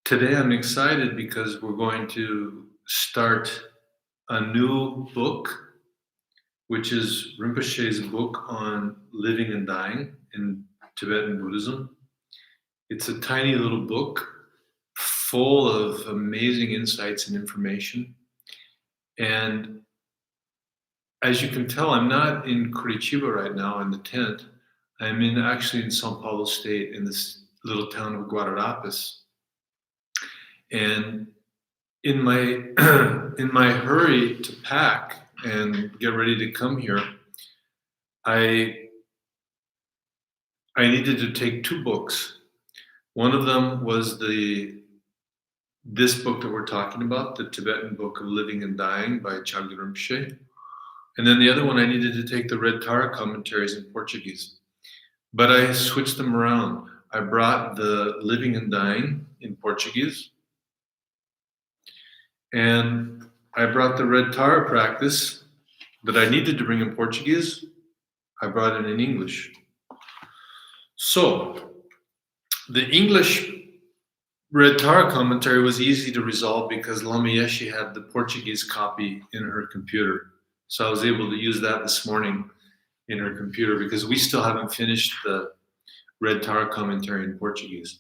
Today I'm excited because we're going to start a new book, which is Rinpoche's book on living and dying in Tibetan Buddhism. It's a tiny little book full of amazing insights and information. And as you can tell, I'm not in Curitiba right now in the tent. I'm actually in São Paulo State in this little town of Guararapes. And in my in my hurry to pack and get ready to come here, I needed to take two books. One of them was this book that we're talking about, the Tibetan Book of Living and Dying by Chagdud Rinpoche. And then the other one, I needed to take the Red Tara commentaries in Portuguese. But I switched them around. I brought the Living and Dying in Portuguese. And I brought the Red Tara practice that I needed to bring in Portuguese. I brought it in English. So the English Red Tara commentary was easy to resolve because Lama Yeshe had the Portuguese copy in her computer. So I was able to use that this morning in her computer because we still haven't finished the Red Tara commentary in Portuguese.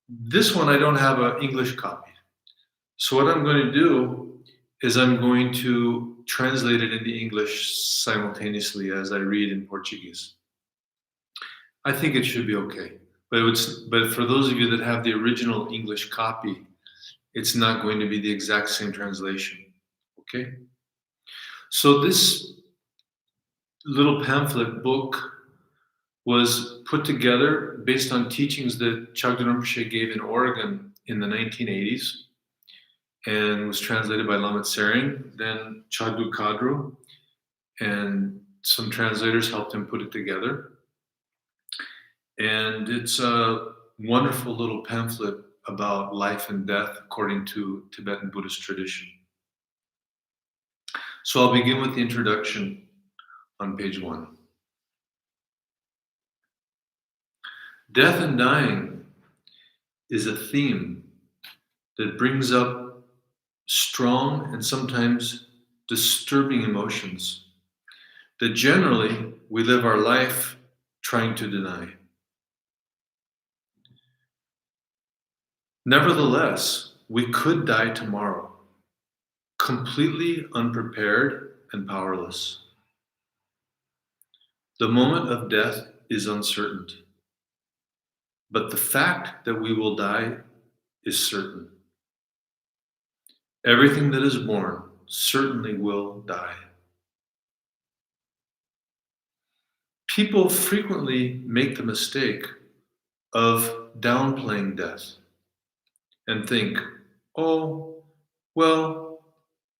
This one, I don't have an English copy. So what I'm going to do is I'm going to translate it into English simultaneously as I read in Portuguese. I think it should be okay. But for those of you that have the original English copy, it's not going to be the exact same translation. Okay? So this little pamphlet book was put together based on teachings that Chagdud Rinpoche gave in Oregon in the 1980s. And was translated by Lama Tsering, then Chagdud Kadru, and some translators helped him put it together. And it's a wonderful little pamphlet about life and death according to Tibetan Buddhist tradition. So I'll begin with the introduction on page 1. Death and dying is a theme that brings up strong and sometimes disturbing emotions that generally we live our life trying to deny. Nevertheless, we could die tomorrow, completely unprepared and powerless. The moment of death is uncertain, but the fact that we will die is certain. Everything that is born certainly will die. People frequently make the mistake of downplaying death and think, oh, well,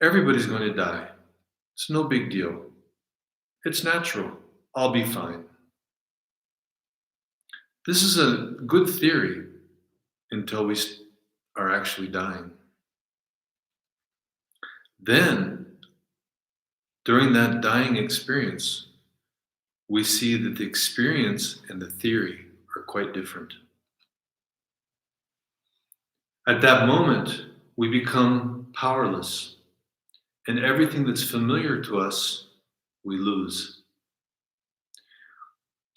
everybody's going to die. It's no big deal. It's natural. I'll be fine. This is a good theory until we are actually dying. Then, during that dying experience, we see that the experience and the theory are quite different. At that moment, we become powerless, and everything that's familiar to us, we lose.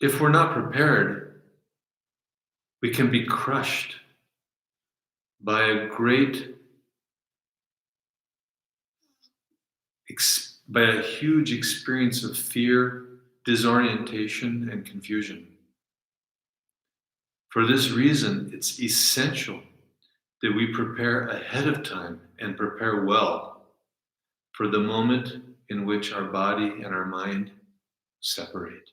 If we're not prepared, we can be crushed by a huge experience of fear, disorientation, and confusion. For this reason, it's essential that we prepare ahead of time and prepare well for the moment in which our body and our mind separate.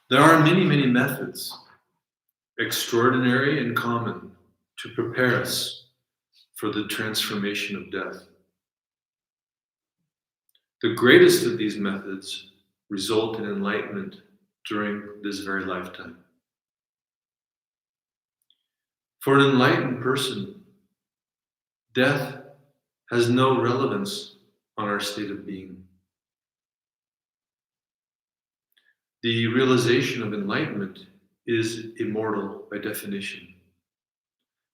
There are many, many methods, extraordinary and common, to prepare us for the transformation of death. The greatest of these methods result in enlightenment during this very lifetime. For an enlightened person, death has no relevance on our state of being. The realization of enlightenment is immortal by definition.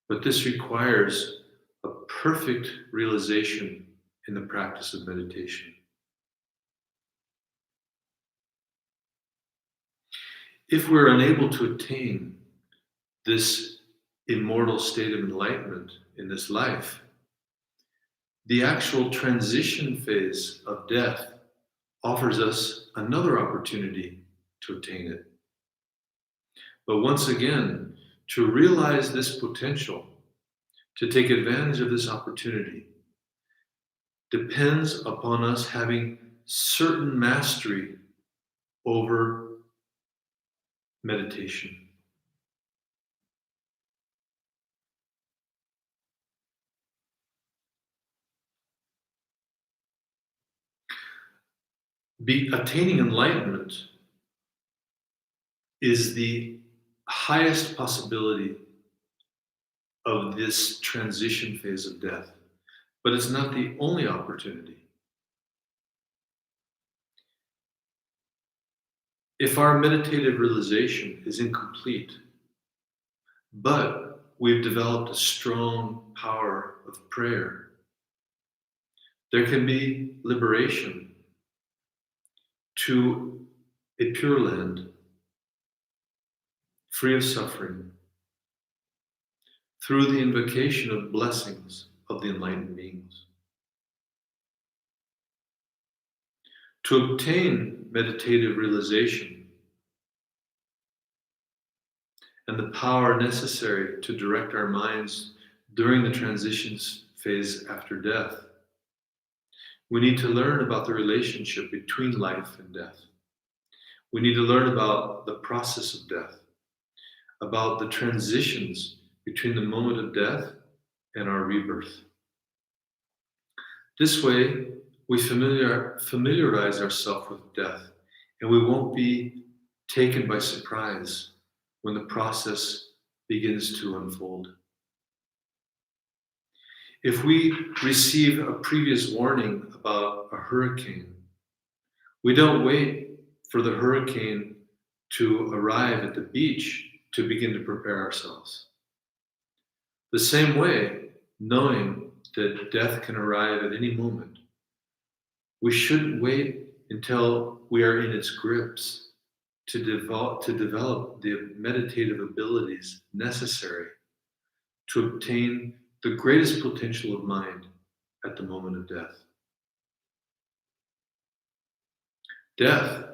But this requires a perfect realization in the practice of meditation. If we're unable to attain this immortal state of enlightenment in this life, the actual transition phase of death offers us another opportunity to attain it. But once again, to realize this potential, to take advantage of this opportunity, depends upon us having certain mastery over meditation. Attaining enlightenment is the highest possibility of this transition phase of death, but it's not the only opportunity. If our meditative realization is incomplete, but we've developed a strong power of prayer, there can be liberation to a pure land, free of suffering, through the invocation of blessings of the enlightened beings. To obtain meditative realization and the power necessary to direct our minds during the transition phase after death, we need to learn about the relationship between life and death. We need to learn about the process of death, about the transitions between the moment of death and our rebirth. This way, we familiarize ourselves with death, and we won't be taken by surprise when the process begins to unfold. If we receive a previous warning about a hurricane, we don't wait for the hurricane to arrive at the beach to begin to prepare ourselves. The same way, knowing that death can arrive at any moment, we shouldn't wait until we are in its grips to develop the meditative abilities necessary to obtain the greatest potential of mind at the moment of death. Death,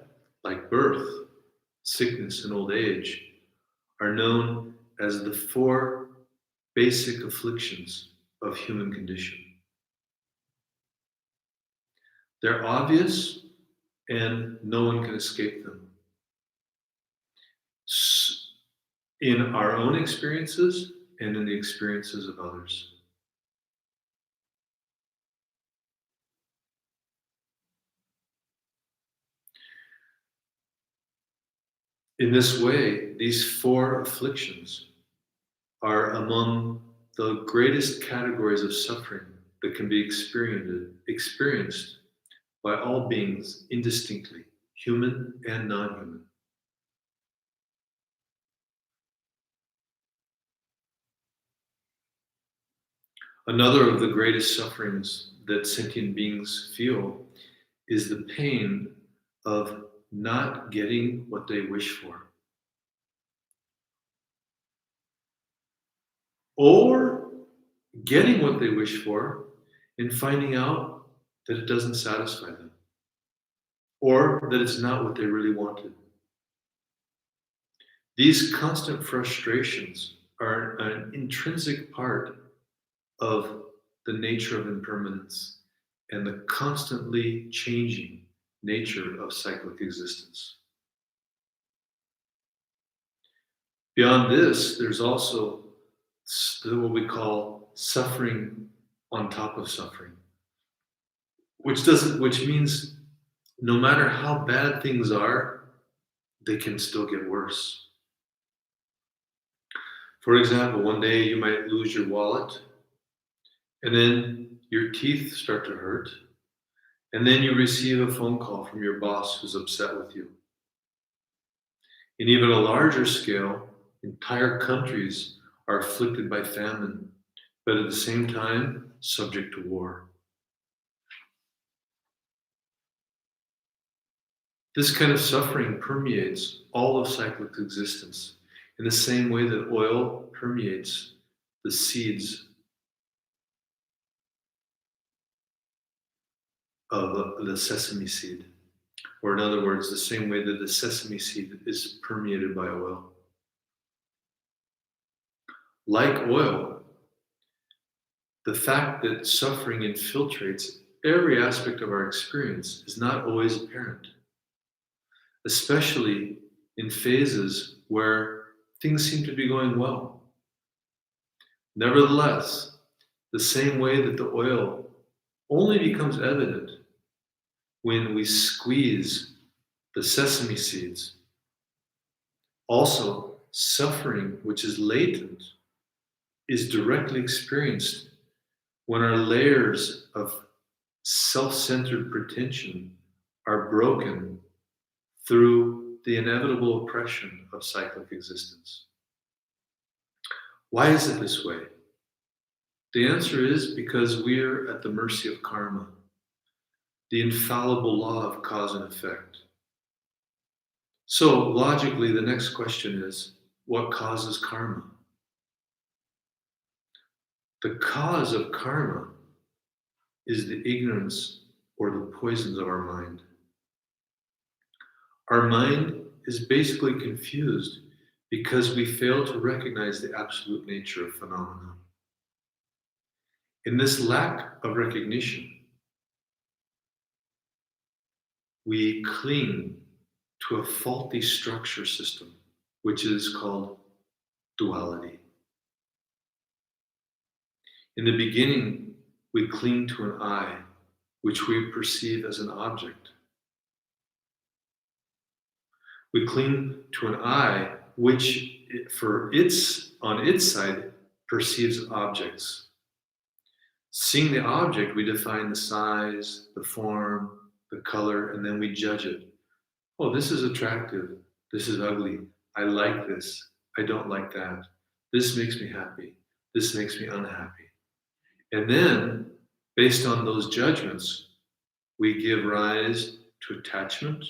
like birth, sickness, and old age, are known as the 4 basic afflictions of human condition. They're obvious and no one can escape them. In our own experiences and in the experiences of others. In this way, these 4 afflictions are among the greatest categories of suffering that can be experienced by all beings indistinctly, human and non-human. Another of the greatest sufferings that sentient beings feel is the pain of not getting what they wish for. Or getting what they wish for and finding out that it doesn't satisfy them. Or that it's not what they really wanted. These constant frustrations are an intrinsic part of the nature of impermanence and the constantly changing nature of cyclic existence. Beyond this, there's also what we call suffering on top of suffering, which means no matter how bad things are, they can still get worse. For example, one day you might lose your wallet, and then your teeth start to hurt, and then you receive a phone call from your boss who's upset with you. In even a larger scale, entire countries are afflicted by famine, but at the same time, subject to war. This kind of suffering permeates all of cyclic existence in the same way that oil permeates the seeds of the sesame seed. Or in other words, the same way that the sesame seed is permeated by oil. Like oil, the fact that suffering infiltrates every aspect of our experience is not always apparent, especially in phases where things seem to be going well. Nevertheless, the same way that the oil only becomes evident when we squeeze the sesame seeds, also suffering, which is latent, is directly experienced when our layers of self-centered pretension are broken through the inevitable oppression of cyclic existence. Why is it this way? The answer is because we're at the mercy of karma, the infallible law of cause and effect. So, logically, the next question is, what causes karma? The cause of karma is the ignorance or the poisons of our mind. Our mind is basically confused because we fail to recognize the absolute nature of phenomena. In this lack of recognition, we cling to a faulty structure system, which is called duality. In the beginning, we cling to an I, which we perceive as an object. We cling to an I, which on its side perceives objects. Seeing the object, we define the size, the form, the color, and then we judge it. Oh, this is attractive. This is ugly. I like this. I don't like that. This makes me happy. This makes me unhappy. And then, based on those judgments, we give rise to attachment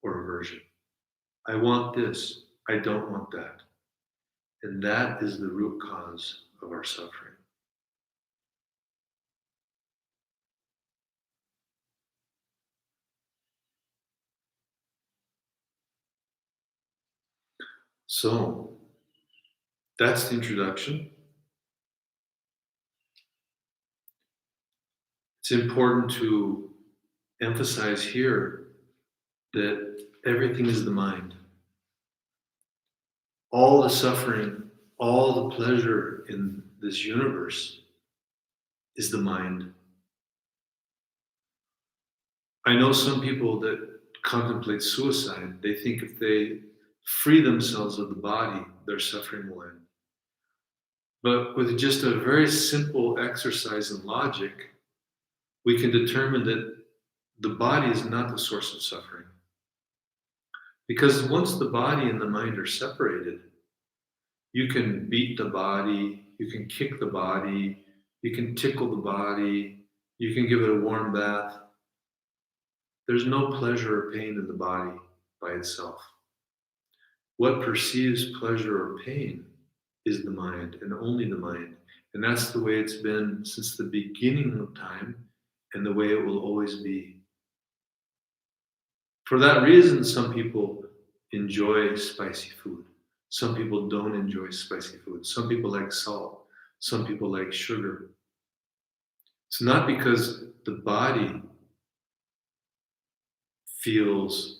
or aversion. I want this. I don't want that. And that is the root cause of our suffering. So, that's the introduction. It's important to emphasize here that everything is the mind. All the suffering, all the pleasure in this universe is the mind. I know some people that contemplate suicide. They think if they free themselves of the body, their suffering will end. But with just a very simple exercise in logic, we can determine that the body is not the source of suffering. Because once the body and the mind are separated, you can beat the body, you can kick the body, you can tickle the body, you can give it a warm bath. There's no pleasure or pain in the body by itself. What perceives pleasure or pain is the mind, and only the mind. And that's the way it's been since the beginning of time, and the way it will always be. For that reason, some people enjoy spicy food. Some people don't enjoy spicy food. Some people like salt. Some people like sugar. It's not because the body feels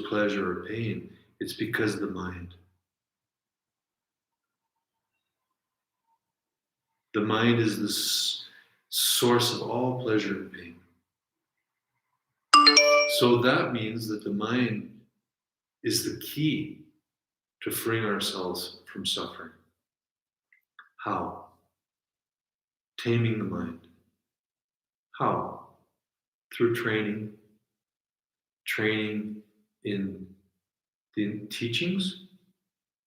pleasure or pain. It's because of the mind. The mind is the source of all pleasure and pain. So that means that the mind is the key to freeing ourselves from suffering. How? Taming the mind. How? Through training in the teachings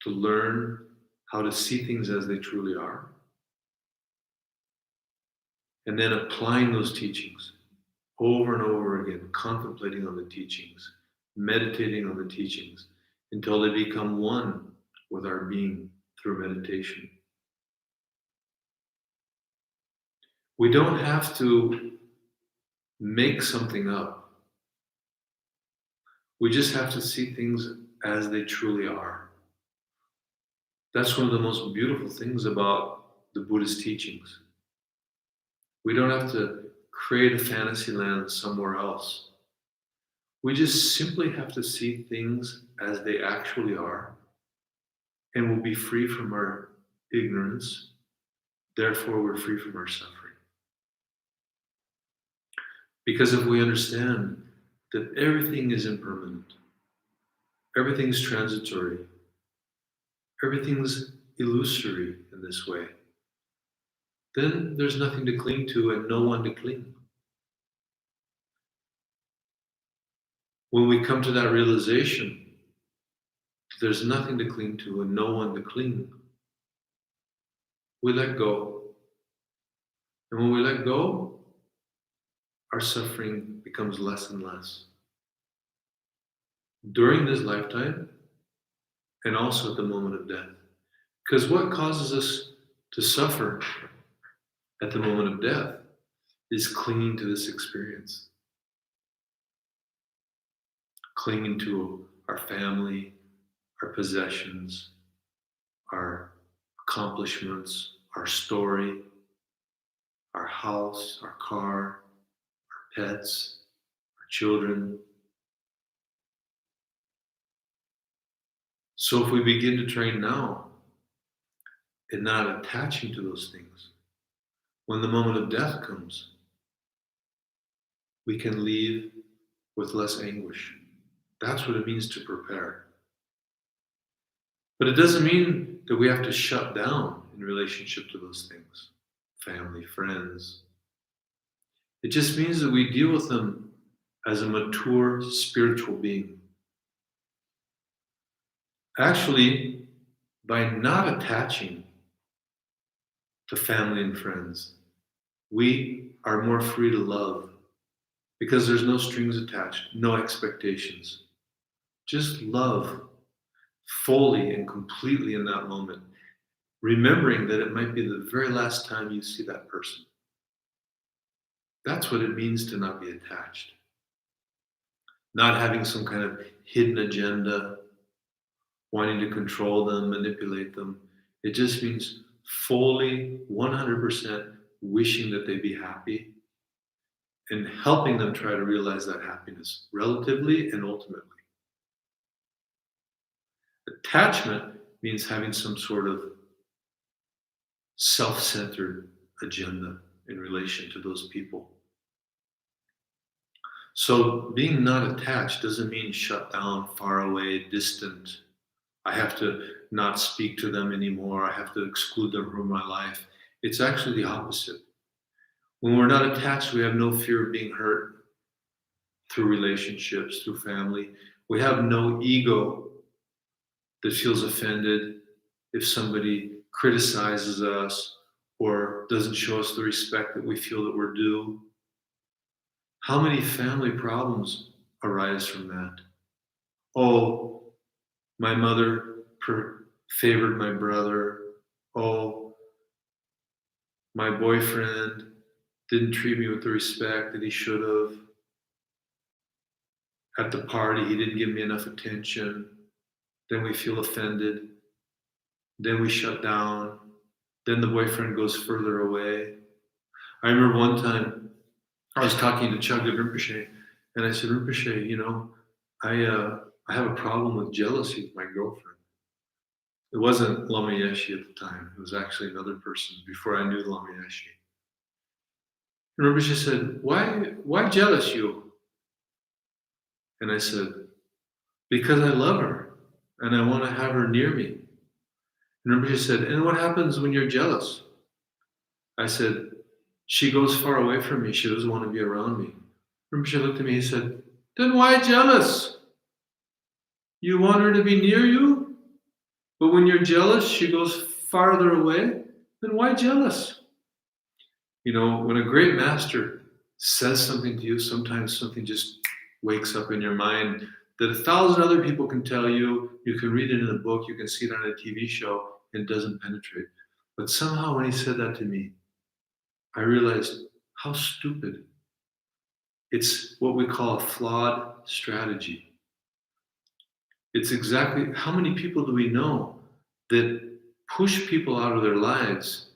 to learn how to see things as they truly are, and then applying those teachings over and over again, contemplating on the teachings, meditating on the teachings, until they become one with our being through meditation. We don't have to make something up. We just have to see things as they truly are. That's one of the most beautiful things about the Buddhist teachings. We don't have to create a fantasy land somewhere else. We just simply have to see things as they actually are, and we'll be free from our ignorance. Therefore, we're free from our suffering. Because if we understand that everything is impermanent, everything's transitory, everything's illusory in this way, then there's nothing to cling to and no one to cling. When we come to that realization, there's nothing to cling to and no one to cling, we let go. And when we let go, our suffering becomes less and less. During this lifetime, and also at the moment of death. Because what causes us to suffer at the moment of death is clinging to this experience. Clinging to our family, our possessions, our accomplishments, our story, our house, our car, our pets, our children. So if we begin to train now in not attaching to those things, when the moment of death comes, we can leave with less anguish. That's what it means to prepare. But it doesn't mean that we have to shut down in relationship to those things, family, friends. It just means that we deal with them as a mature spiritual being. Actually, by not attaching to family and friends, we are more free to love because there's no strings attached, no expectations. Just love fully and completely in that moment, remembering that it might be the very last time you see that person. That's what it means to not be attached. Not having some kind of hidden agenda, wanting to control them, manipulate them. It just means fully, 100% wishing that they be happy and helping them try to realize that happiness relatively and ultimately. Attachment means having some sort of self-centered agenda in relation to those people. So being not attached doesn't mean shut down, far away, distant. I have to not speak to them anymore. I have to exclude them from my life. It's actually the opposite. When we're not attached, we have no fear of being hurt through relationships, through family. We have no ego that feels offended if somebody criticizes us or doesn't show us the respect that we feel that we're due. How many family problems arise from that? Oh, my mother favored my brother. Oh, my boyfriend didn't treat me with the respect that he should have. At the party, he didn't give me enough attention. Then we feel offended. Then we shut down. Then the boyfriend goes further away. I remember one time I was talking to Chagdud Rinpoche, and I said, Rinpoche, I have a problem with jealousy with my girlfriend. It wasn't Lama Yeshe at the time. It was actually another person before I knew Lama Yeshe. And Rinpoche said, why jealous you? And I said, because I love her and I want to have her near me. And Rinpoche said, and what happens when you're jealous? I said, she goes far away from me. She doesn't want to be around me. Rinpoche looked at me and said, then why jealous? You want her to be near you, but when you're jealous, she goes farther away. Then why jealous? You know, when a great master says something to you, sometimes something just wakes up in your mind that 1,000 other people can tell you. You can read it in a book, you can see it on a TV show, and it doesn't penetrate. But somehow when he said that to me, I realized how stupid. It's what we call a flawed strategy. It's exactly how many people do we know that push people out of their lives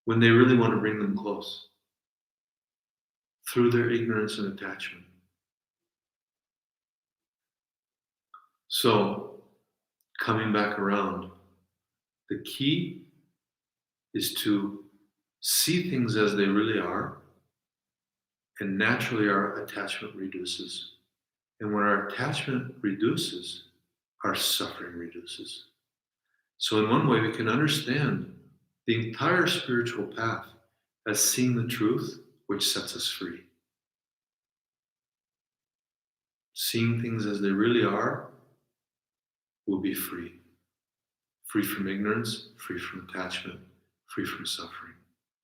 when they really want to bring them close? Through their ignorance and attachment. So, coming back around, the key is to see things as they really are, and naturally our attachment reduces. And when our attachment reduces, our suffering reduces. So in one way, we can understand the entire spiritual path as seeing the truth, which sets us free. Seeing things as they really are will be free. Free from ignorance, free from attachment, free from suffering.